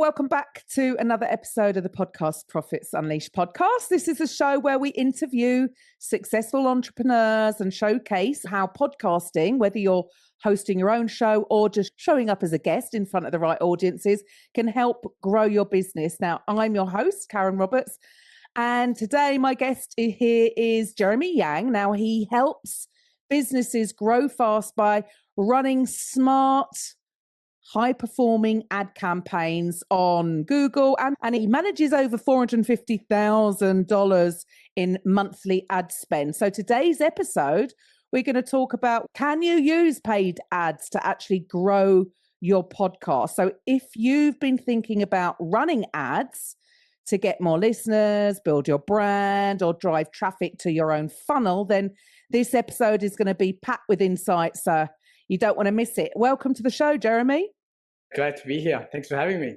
Welcome back to another episode of the podcast Profits Unleashed podcast. This is a show where we interview successful entrepreneurs and showcase how podcasting, whether you're hosting your own show or just showing up as a guest in front of the right audiences, can help grow your business. Now, I'm your host, Karen Roberts, and today my guest here is Jeremy Yang. Now, he helps businesses grow fast by running smart, high-performing ad campaigns on Google, and he manages over $450,000 in monthly ad spend. So today's episode, we're going to talk about, can you use paid ads to actually grow your podcast? So if you've been thinking about running ads to get more listeners, build your brand, or drive traffic to your own funnel, then this episode is going to be packed with insights. You don't want to miss it. Welcome to the show, Jeremy. Glad to be here. Thanks for having me.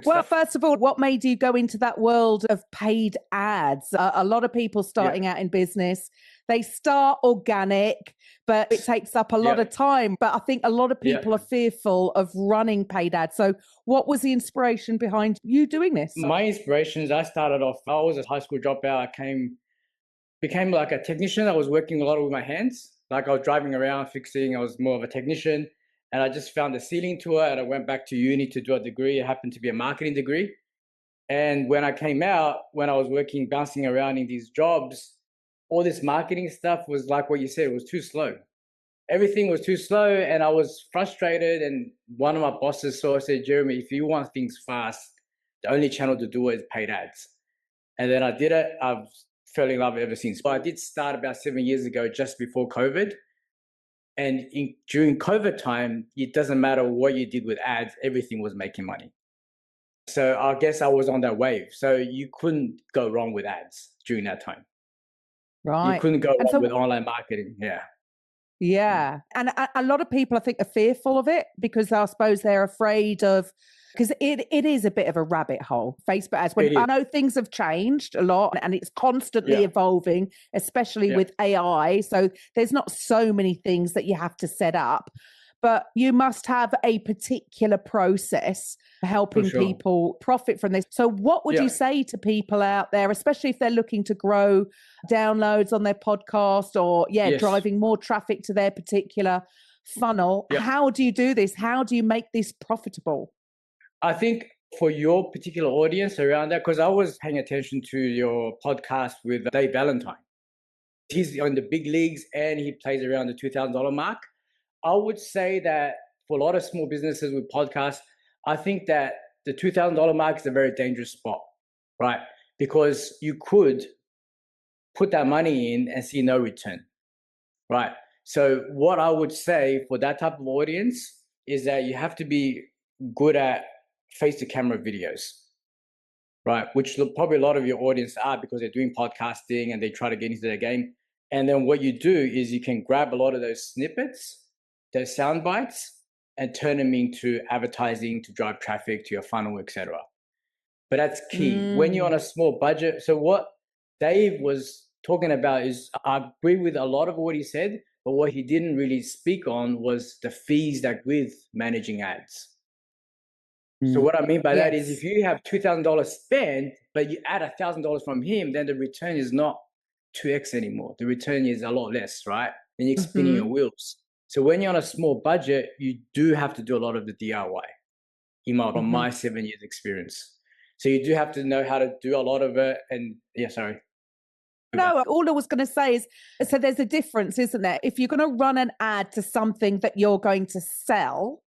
Well, first of all, what made you go into that world of paid ads? A lot of people starting out in business, they start organic, but it takes up a lot of time. But I think a lot of people are fearful of running paid ads. So what was the inspiration behind you doing this? My inspirations, I started off, I was a high school dropout. Became like a technician. I was working a lot with my hands. Like I was driving around, fixing. I was more of a technician. And I just found a ceiling to it, and I went back to uni to do a degree. It happened to be a marketing degree. And when I came out, when I was working, bouncing around in these jobs, all this marketing stuff was like what you said, it was too slow. Everything was too slow, and I was frustrated. And one of my bosses said, Jeremy, if you want things fast, the only channel to do it is paid ads. And then I did it. I've fell in love ever since. But I did start about 7 years ago, just before COVID. And during COVID time, it doesn't matter what you did with ads, everything was making money. So I guess I was on that wave. So you couldn't go wrong with ads during that time. Right. You couldn't go wrong with online marketing. Yeah. And a lot of people, I think, are fearful of it because I suppose they're afraid of, because it is a bit of a rabbit hole, Facebook ads. I know things have changed a lot and it's constantly evolving, especially with AI. So there's not so many things that you have to set up, but you must have a particular process helping people profit from this. So what would you say to people out there, especially if they're looking to grow downloads on their podcast or driving more traffic to their particular funnel? How do you do this? How do you make this profitable? I think for your particular audience around that, because I was paying attention to your podcast with Dave Valentine. He's on the big leagues and he plays around the $2,000 mark. I would say that for a lot of small businesses with podcasts, I think that the $2,000 mark is a very dangerous spot, right? Because you could put that money in and see no return, right? So what I would say for that type of audience is that you have to be good at face-to-camera videos, right? Which probably a lot of your audience are because they're doing podcasting and they try to get into their game. And then what you do is you can grab a lot of those snippets, those sound bites, and turn them into advertising to drive traffic to your funnel, etc. But that's key when you're on a small budget. So what Dave was talking about is, I agree with a lot of what he said, but what he didn't really speak on was the fees that with managing ads. So what I mean by that is if you have $2,000 spent, but you add $1,000 from him, then the return is not 2x anymore. The return is a lot less, right? And you're spinning your wheels. So when you're on a small budget, you do have to do a lot of the DIY, from my 7 years experience. So you do have to know how to do a lot of it. And No, all I was going to say is, so there's a difference, isn't there? If you're going to run an ad to something that you're going to sell,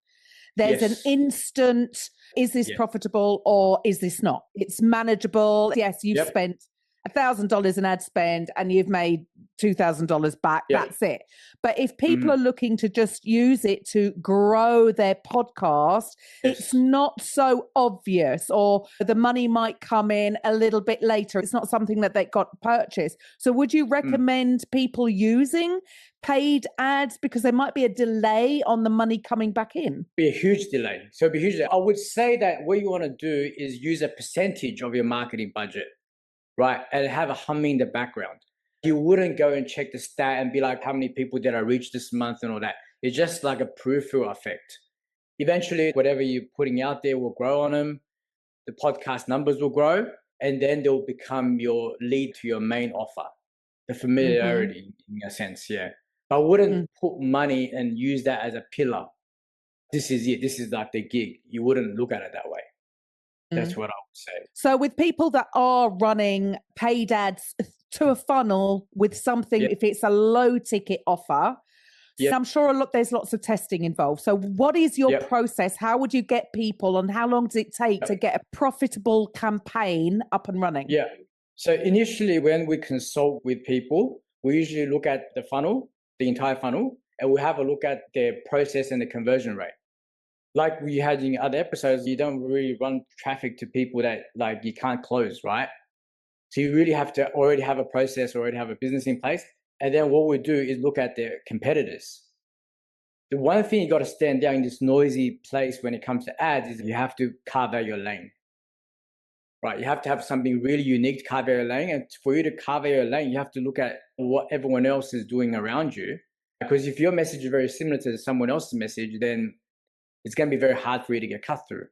there's an instant, is this profitable or is this not? It's manageable. Yes, you've spent $1,000 in ad spend and you've made $2,000 back. That's it. But if people are looking to just use it to grow their podcast, it's not so obvious, or the money might come in a little bit later. It's not something that they got purchased. So would you recommend people using paid ads because there might be a delay on the money coming back in? Be a huge delay. So it'd be a huge delay. I would say that what you want to do is use a percentage of your marketing budget, right? And have a humming in the background. You wouldn't go and check the stat and be like, how many people did I reach this month and all that. It's just like a peripheral effect. Eventually, whatever you're putting out there will grow on them. The podcast numbers will grow, and then they'll become your lead to your main offer. The familiarity, in a sense, yeah. But I wouldn't put money and use that as a pillar. This is it. This is like the gig. You wouldn't look at it that way. That's what I would say. So with people that are running paid ads to a funnel with something, if it's a low ticket offer, so I'm sure there's lots of testing involved. So what is your process? How would you get people, and how long does it take to get a profitable campaign up and running? Yeah. So initially when we consult with people, we usually look at the funnel, the entire funnel, and we have a look at their process and the conversion rate. Like we had in other episodes, you don't really run traffic to people that like you can't close, right? So you really have to already have a process, already have a business in place. And then what we do is look at their competitors. The one thing you got to stand out in this noisy place when it comes to ads is you have to carve out your lane, right? You have to have something really unique to carve out your lane. And for you to carve out your lane, you have to look at what everyone else is doing around you. Because if your message is very similar to someone else's message, then it's going to be very hard for you to get cut through.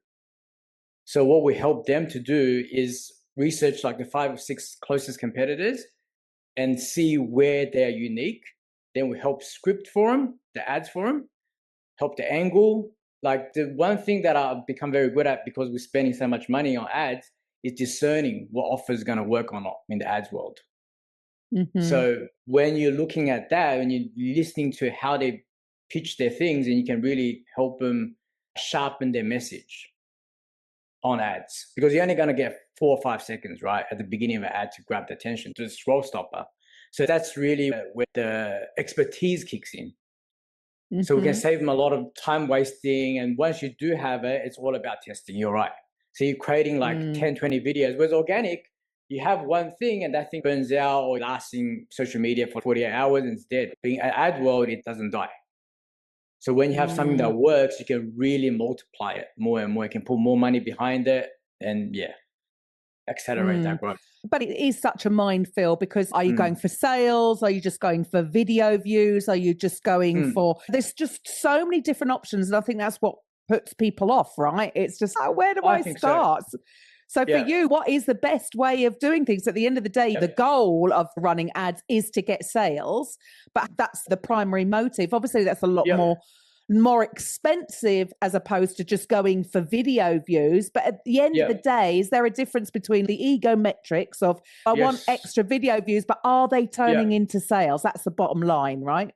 So what we help them to do is research like the 5 or 6 closest competitors and see where they're unique. Then we help script for them, the ads for them, help the angle. Like the one thing that I've become very good at because we're spending so much money on ads is discerning what offer is going to work or not in the ads world. So when you're looking at that and you're listening to how they pitch their things, and you can really help them sharpen their message on ads, because you're only going to get 4 or 5 seconds, right, at the beginning of an ad to grab the attention, to the scroll stopper. So that's really where the expertise kicks in. So we can save them a lot of time wasting. And once you do have it, it's all about testing. You're right. So you're creating like 10, 20 videos. Whereas organic, you have one thing and that thing burns out or lasts in social media for 48 hours and it's dead. Being an ad world, it doesn't die. So when you have something that works, you can really multiply it more and more. You can put more money behind it and accelerate that growth. But it is such a minefield, because are you going for sales? Are you just going for video views? Are you just going for, there's just so many different options. And I think that's what puts people off, right? It's just, where do I start? So for you, what is the best way of doing things? At the end of the day, the goal of running ads is to get sales, but that's the primary motive. Obviously, that's a lot more expensive as opposed to just going for video views. But at the end of the day, is there a difference between the ego metrics of I want extra video views, but are they turning into sales? That's the bottom line, right?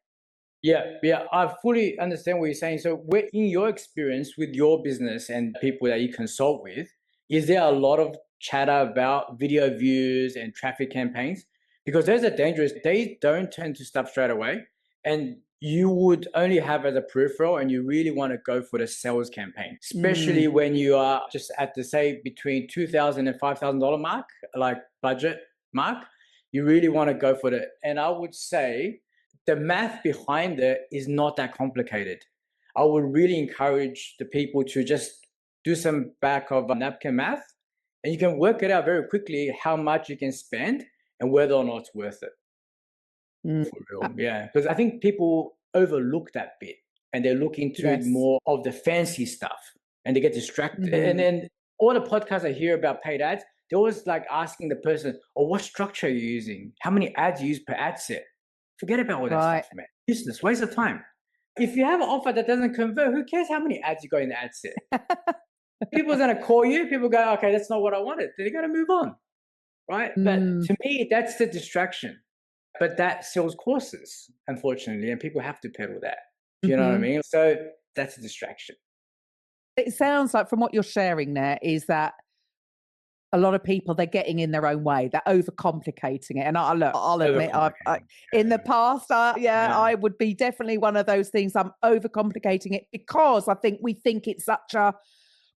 Yeah. I fully understand what you're saying. So in your experience with your business and people that you consult with, is there a lot of chatter about video views and traffic campaigns? Because those are dangerous. They don't turn to stuff straight away. And you would only have as a peripheral, and you really want to go for the sales campaign, especially when you are just at the, say, between $2,000 and $5,000 mark, like budget mark. You really want to go for it. And I would say the math behind it is not that complicated. I would really encourage the people to just do some back of a napkin math, and you can work it out very quickly how much you can spend and whether or not it's worth it. For real. Yeah. Because I think people overlook that bit and they look into more of the fancy stuff and they get distracted. And then all the podcasts I hear about paid ads, they're always like asking the person, oh, what structure are you using? How many ads you use per ad set? Forget about all that stuff, man. Useless, waste of time. If you have an offer that doesn't convert, who cares how many ads you got in the ad set? People's going to call you. People go, okay, that's not what I wanted. They're going to move on, right? But to me, that's the distraction. But that sells courses, unfortunately, and people have to peddle that. Do you know what I mean? So that's a distraction. It sounds like from what you're sharing there is that a lot of people, they're getting in their own way. They're overcomplicating it. And I'll admit, in the past, I would be definitely one of those things. I'm overcomplicating it because I think we think it's such a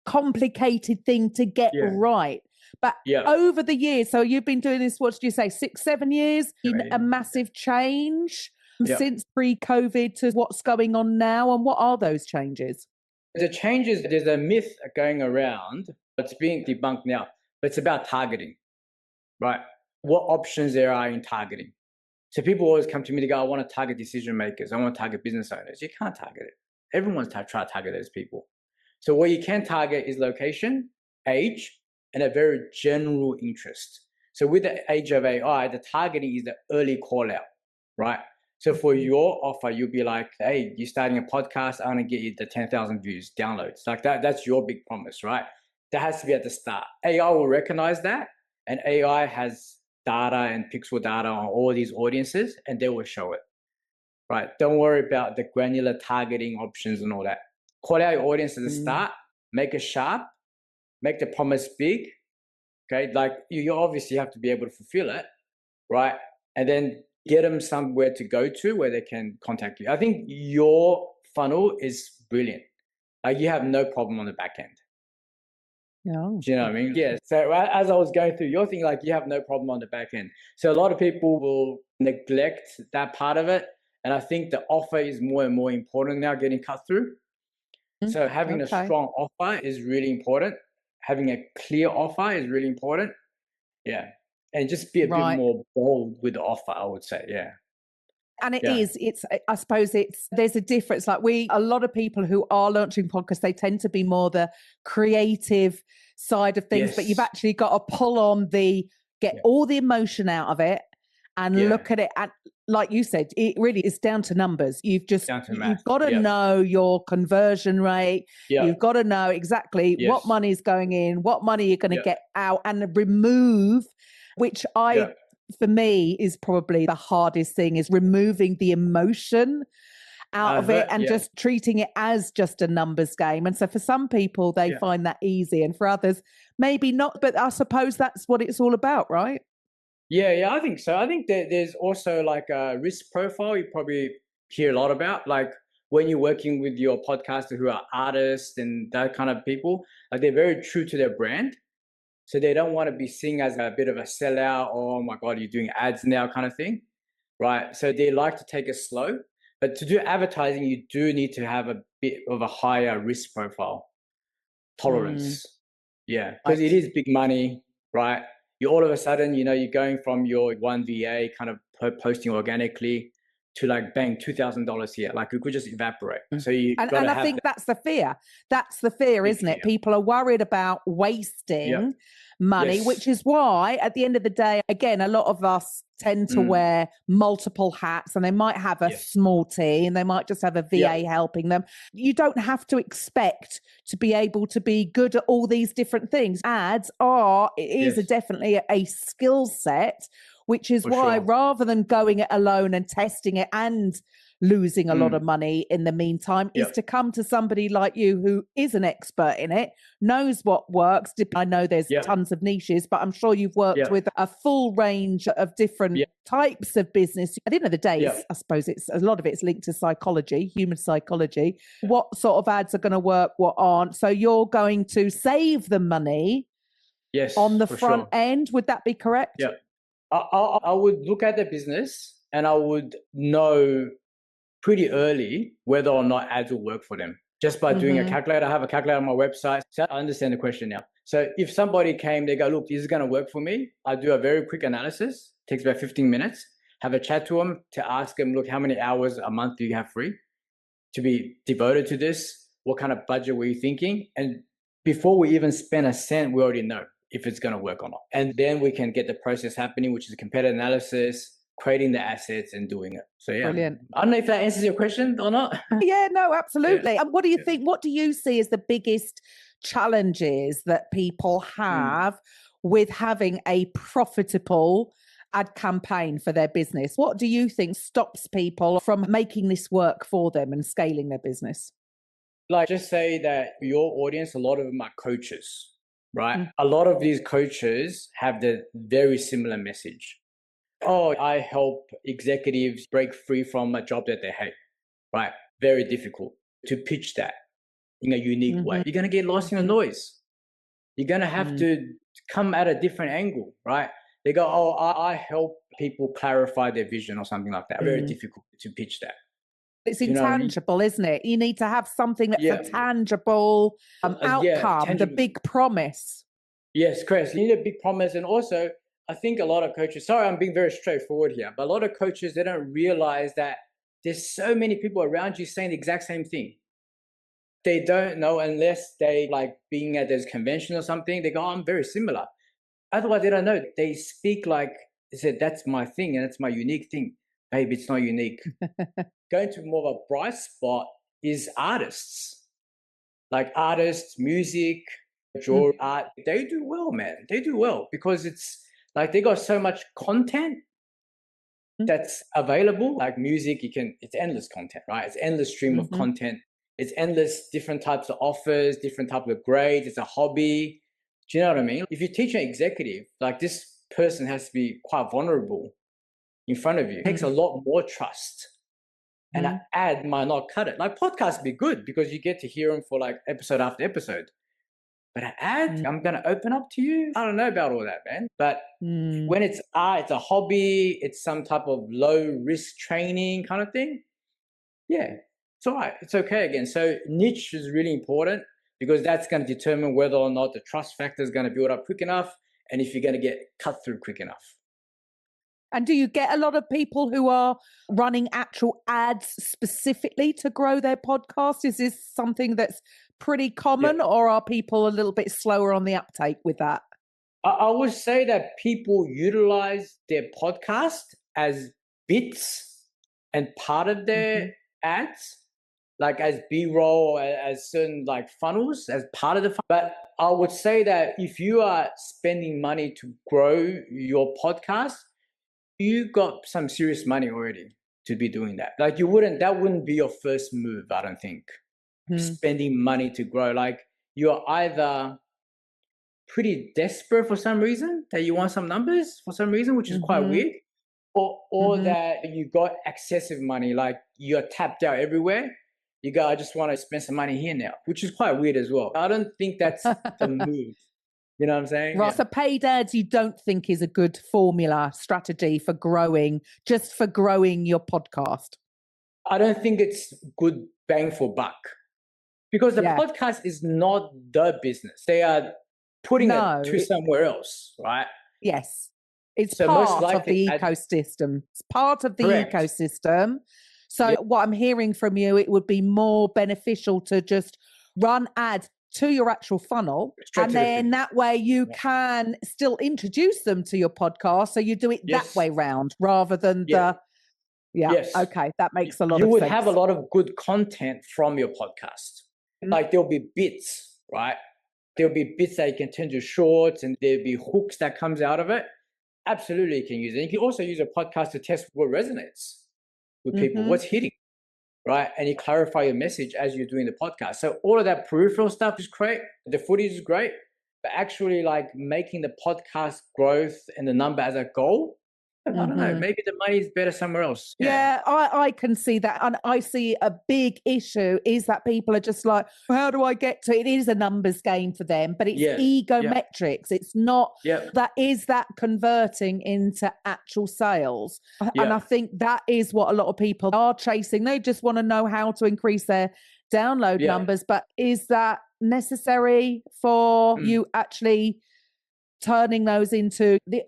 complicated thing to get right. But over the years, so you've been doing this, what did you say, 6, 7 years? A massive change since pre-COVID to what's going on now. And what are those changes? The changes, there's a myth going around. It's being debunked now. But it's about targeting, right? What options there are in targeting. So people always come to me to go, I want to target decision makers. I want to target business owners. You can't target it. Everyone's trying to target those people. So what you can target is location, age, and a very general interest. So with the age of AI, the targeting is the early call out, right? So for your offer, you'll be like, hey, you're starting a podcast, I'm gonna get you the 10,000 views, downloads. Like that's your big promise, right? That has to be at the start. AI will recognize that, and AI has data and pixel data on all these audiences, and they will show it, right? Don't worry about the granular targeting options and all that. Call out your audience at the start, make it sharp, make the promise big, okay? Like you obviously have to be able to fulfill it, right? And then get them somewhere to go to where they can contact you. I think your funnel is brilliant. Like you have no problem on the back end. No. Do you know what I mean? Yeah. So as I was going through your thing, like you have no problem on the back end. So a lot of people will neglect that part of it. And I think the offer is more and more important now getting cut through. So having a strong offer is really important. Having a clear offer is really important. Yeah. And just be a bit more bold with the offer, I would say. Yeah. And I suppose there's a difference. Like a lot of people who are launching podcasts, they tend to be more the creative side of things, but you've actually got to pull on get all the emotion out of it and look at it. And like you said, it really is down to numbers. You've got to know your conversion rate. You've got to know exactly what money is going in, what money you're going to get out, and remove, which for me is probably the hardest thing, is removing the emotion out of it and just treating it as just a numbers game. And so for some people, they find that easy, and for others, maybe not. But I suppose that's what it's all about, right? Yeah, I think so. I think that there's also like a risk profile you probably hear a lot about. Like when you're working with your podcaster who are artists and that kind of people, like they're very true to their brand. So they don't want to be seen as a bit of a sellout or, oh my God, you're doing ads now kind of thing, right? So they like to take it slow. But to do advertising, you do need to have a bit of a higher risk profile, tolerance. Yeah, because it is big money, right? You all of a sudden, you're going from your one VA kind of posting organically to like bang $2,000 here. Like it could just evaporate. So and I think that's the fear. That's the fear, isn't it? People are worried about wasting money, which is why at the end of the day, again, a lot of us tend to wear multiple hats, and they might have a small team, they might just have a VA helping them. You don't have to expect to be able to be good at all these different things. Ads is definitely a skill set, which is why rather than going it alone and testing it and losing a lot of money in the meantime, is to come to somebody like you who is an expert in it, knows what works. I know there's tons of niches, but I'm sure you've worked with a full range of different types of business. At the end of the day, I suppose a lot of it's linked to psychology, human psychology. What sort of ads are going to work, what aren't? So you're going to save the money on the front end. Would that be correct? Yeah. I would look at the business and I would know pretty early whether or not ads will work for them. Just by doing a calculator. I have a calculator on my website. So I understand the question now. So if somebody came, they go, look, this is going to work for me. I do a very quick analysis. It takes about 15 minutes. Have a chat to them to ask them, look, how many hours a month do you have free to be devoted to this? What kind of budget were you thinking? And before we even spend a cent, we already know if it's going to work or not. And then we can get the process happening, which is competitive analysis, creating the assets and doing it. So Brilliant. I don't know if that answers your question or not. Yeah, no, absolutely. And what do you think? What do you see as the biggest challenges that people have with having a profitable ad campaign for their business? What do you think stops people from making this work for them and scaling their business? Like just say that your audience, a lot of them are coaches, right? A lot of these coaches have the very similar message. Oh, I help executives break free from a job that they hate, right? Very difficult to pitch that in a unique way. You're going to get lost in the noise. You're going to have to come at a different angle, right? They go, oh, I help people clarify their vision or something like that. Very difficult to pitch that. It's intangible, isn't it? You need to have something that's a tangible outcome, the big promise. Yes, correct. You need a big promise. And also, I think a lot of coaches, sorry, I'm being very straightforward here, but a lot of coaches, they don't realize that there's so many people around you saying the exact same thing. They don't know unless they like being at this convention or something. They go, oh, I'm very similar. Otherwise, they don't know. They speak like they said, that's my thing and that's my unique thing. Babe, it's not unique. Going to more of a bright spot is artists. Like artists, music, draw art. They do well, man. They do well because it's like they got so much content that's available. Like music, it's endless content, right? It's endless stream of content. It's endless different types of offers, different types of grades. It's a hobby. Do you know what I mean? If you teach an executive, like this person has to be quite vulnerable in front of you. It takes a lot more trust. And an ad might not cut it. Like podcasts be good because you get to hear them for like episode after episode. But an ad, I'm going to open up to you. I don't know about all that, man. But when it's art, it's a hobby, it's some type of low risk training kind of thing. Yeah, it's all right. It's okay again. So niche is really important because that's going to determine whether or not the trust factor is going to build up quick enough and if you're going to get cut through quick enough. And do you get a lot of people who are running actual ads specifically to grow their podcast? Is this something that's pretty common or are people a little bit slower on the uptake with that? I would say that people utilize their podcast as bits and part of their ads, like as B-roll, as certain like funnels, as part of the funnel. But I would say that if you are spending money to grow your podcast, you got some serious money already to be doing that. Like that wouldn't be your first move, I don't think. Spending money to grow. Like you're either pretty desperate for some reason that you want some numbers for some reason, which is quite weird, or that you got excessive money, like you're tapped out everywhere. You go, I just want to spend some money here now, which is quite weird as well. I don't think that's the move. You know what I'm saying? Right. Yeah. So paid ads you don't think is a good formula strategy for growing, just for growing your podcast? I don't think it's good bang for buck because the podcast is not the business. They are putting it to somewhere else, right? Yes. It's so part of the ecosystem. It's part of the ecosystem. So what I'm hearing from you, it would be more beneficial to just run ads to your actual funnel. And then that way you can still introduce them to your podcast. So you do it that way round rather than okay, that makes a lot of sense. You would have a lot of good content from your podcast. Like there'll be bits, right? There'll be bits that you can turn to shorts and there'll be hooks that comes out of it. Absolutely, you can use it. You can also use a podcast to test what resonates with people, what's hitting, right? And you clarify your message as you're doing the podcast. So all of that peripheral stuff is great. The footage is great, but actually like making the podcast growth and the number as a goal, I don't know, maybe the money is better somewhere else. Yeah, I can see that. And I see a big issue is that people are just like, how do I get to it? It is a numbers game for them, but it's ego metrics. It's not that converting into actual sales. And I think that is what a lot of people are chasing. They just want to know how to increase their download numbers, but is that necessary for you actually turning those into the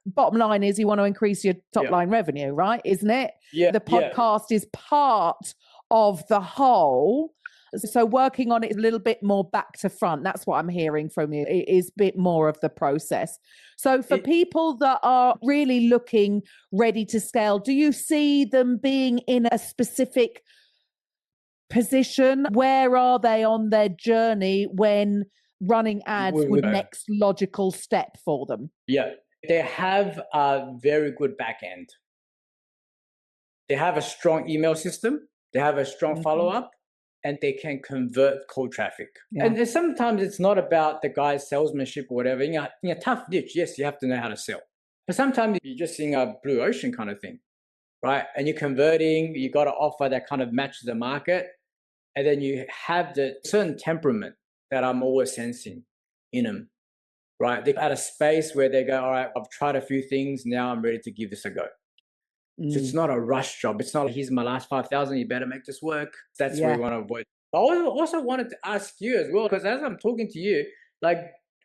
bottom line is you want to increase your top line revenue, right? Isn't it? The podcast is part of the whole. So working on it a little bit more back to front. That's what I'm hearing from you. It is a bit more of the process. So for people that are really looking ready to scale, do you see them being in a specific position? Where are they on their journey when running ads would next logical step for them? Yeah, they have a very good back end. They have a strong email system. They have a strong follow-up, and they can convert cold traffic. And sometimes it's not about the guy's salesmanship or whatever. In a tough niche, yes, you have to know how to sell. But sometimes you're just seeing a blue ocean kind of thing, right? And you're converting, you got to offer that kind of matches the market. And then you have the certain temperament that I'm always sensing in them, right? They're at a space where they go, all right, I've tried a few things. Now I'm ready to give this a go. So it's not a rush job. It's not like, here's my last 5,000. You better make this work. That's what we want to avoid. I also wanted to ask you as well, because as I'm talking to you, like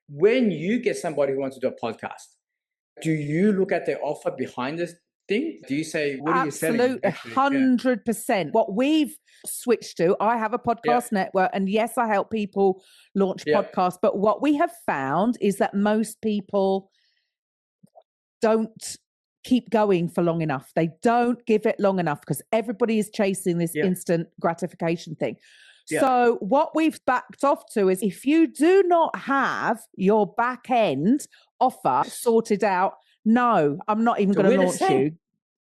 when you get somebody who wants to do a podcast, do you look at their offer behind this thing? Do you say, what are you selling? Absolutely, 100%. What we've switched to, I have a podcast network, and yes, I help people launch podcasts, but what we have found is that most people don't keep going for long enough. They don't give it long enough because everybody is chasing this instant gratification thing. So what we've backed off to is, if you do not have your back end offer sorted out, no, I'm not even going to launch you.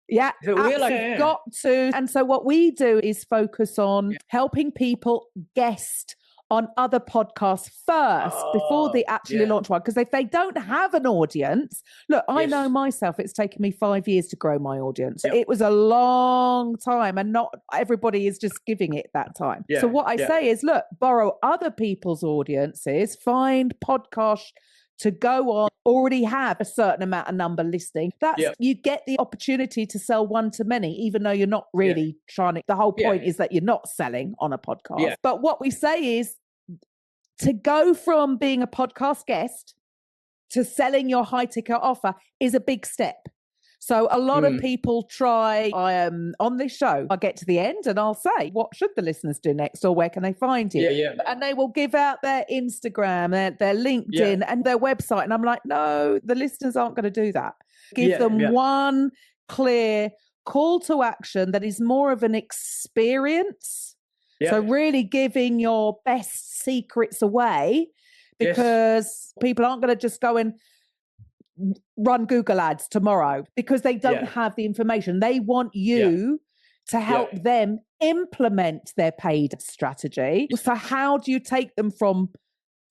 Yeah, so absolutely. Got to. And so what we do is focus on helping people guest on other podcasts first before they actually launch one. Because if they don't have an audience, look, I know myself, it's taken me 5 years to grow my audience. It was a long time, and not everybody is just giving it that time. So what I say is, look, borrow other people's audiences, find podcasts to go on, already have a certain amount of number listening. That's you get the opportunity to sell one to many, even though you're not really trying to. The whole point is that you're not selling on a podcast. But what we say is, to go from being a podcast guest to selling your high ticket offer is a big step. So a lot of people try, I am on this show, I get to the end and I'll say, what should the listeners do next, or where can they find you? And they will give out their Instagram, their LinkedIn and their website. And I'm like, no, the listeners aren't going to do that. Give them one clear call to action that is more of an experience. So really giving your best secrets away, because people aren't going to just go and run Google ads tomorrow because they don't have the information. They want you to help them implement their paid strategy. So how do you take them from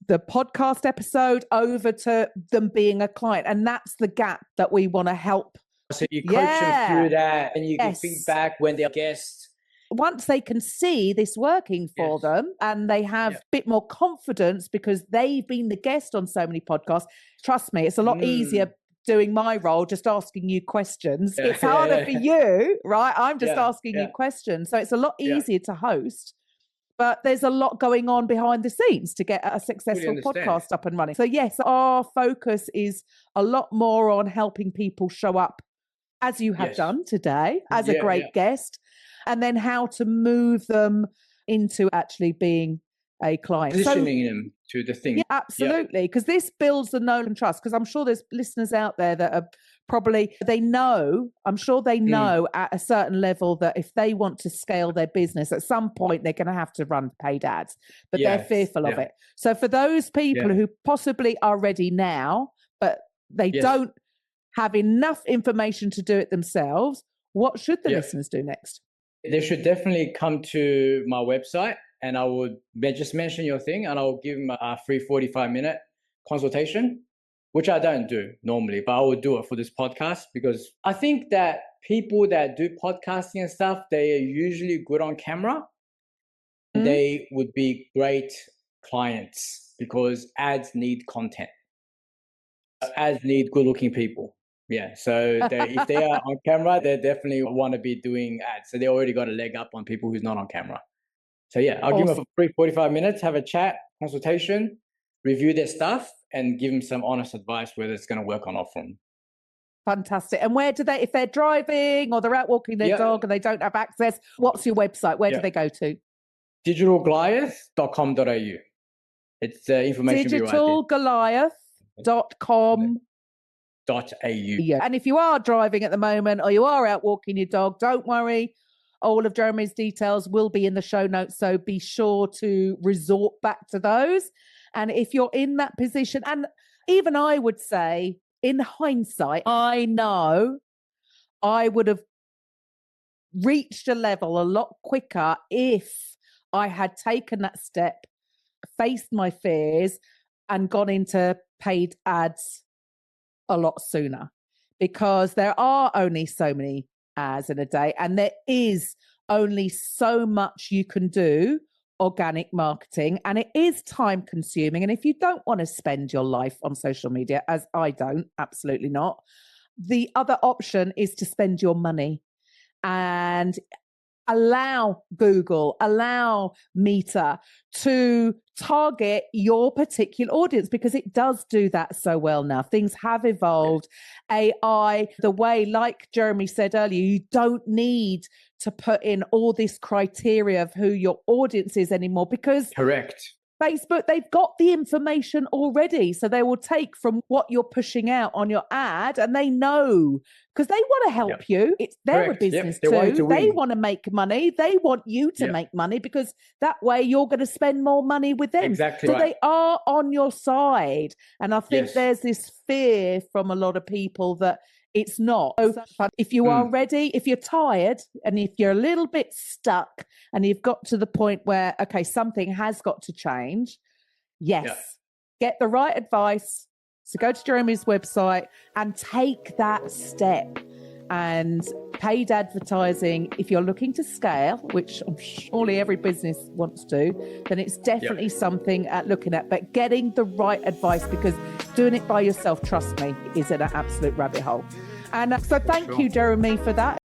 the podcast episode over to them being a client? And that's the gap that we want to help. So you coach them through that, and you give feedback when they're guests. Once they can see this working for them, and they have a bit more confidence because they've been the guest on so many podcasts, trust me, it's a lot easier doing my role, just asking you questions. It's harder for you, right? I'm just asking you questions. So it's a lot easier to host, but there's a lot going on behind the scenes to get a successful podcast up and running. So yes, our focus is a lot more on helping people show up as you have done today, as a great guest, and then how to move them into actually being a client. Positioning them to the thing. Yeah, absolutely. Because this builds the know and trust. Because I'm sure there's listeners out there that are probably, I'm sure they know at a certain level that if they want to scale their business, at some point they're going to have to run paid ads, but they're fearful of it. So for those people who possibly are ready now, but they don't have enough information to do it themselves, what should the listeners do next? They should definitely come to my website, and I would just mention your thing, and I'll give them a free 45-minute consultation, which I don't do normally, but I would do it for this podcast, because I think that people that do podcasting and stuff, they are usually good on camera. They would be great clients because ads need content. Ads need good-looking people. Yeah, so if they are on camera, they definitely want to be doing ads. So they already got a leg up on people who's not on camera. So yeah, I'll give them a free 45 minutes, have a chat, consultation, review their stuff, and give them some honest advice whether it's going to work or not for them. Fantastic. And where do they, if they're driving or they're out walking their dog and they don't have access, what's your website? Where do they go to? digitalgoliath.com.au. It's information. digitalgoliath.com. .au. And if you are driving at the moment or you are out walking your dog, don't worry. All of Jeremy's details will be in the show notes. So be sure to resort back to those. And if you're in that position, and even I would say in hindsight, I know I would have reached a level a lot quicker if I had taken that step, faced my fears, and gone into paid ads a lot sooner, because there are only so many ads in a day, and there is only so much you can do organic marketing, and it is time consuming. And if you don't want to spend your life on social media, as I don't, absolutely not, the other option is to spend your money. And allow Google, allow Meta to target your particular audience, because it does do that so well now. Things have evolved. AI, the way, like Jeremy said earlier, you don't need to put in all this criteria of who your audience is anymore, because correct. Facebook, they've got the information already. So they will take from what you're pushing out on your ad, and they know, because they want to help you. They're a business too. They want to make money. They want you to make money, because that way you're going to spend more money with them. Exactly. So they are on your side. And I think there's this fear from a lot of people that it's not. So if you are ready, if you're tired, and if you're a little bit stuck and you've got to the point where, okay, something has got to change, get the right advice. So go to Jeremy's website and take that step. And paid advertising, if you're looking to scale, which surely every business wants to, then it's definitely something at looking at. But getting the right advice, because doing it by yourself, trust me, is an absolute rabbit hole. And so thank you, Jeremy, for that.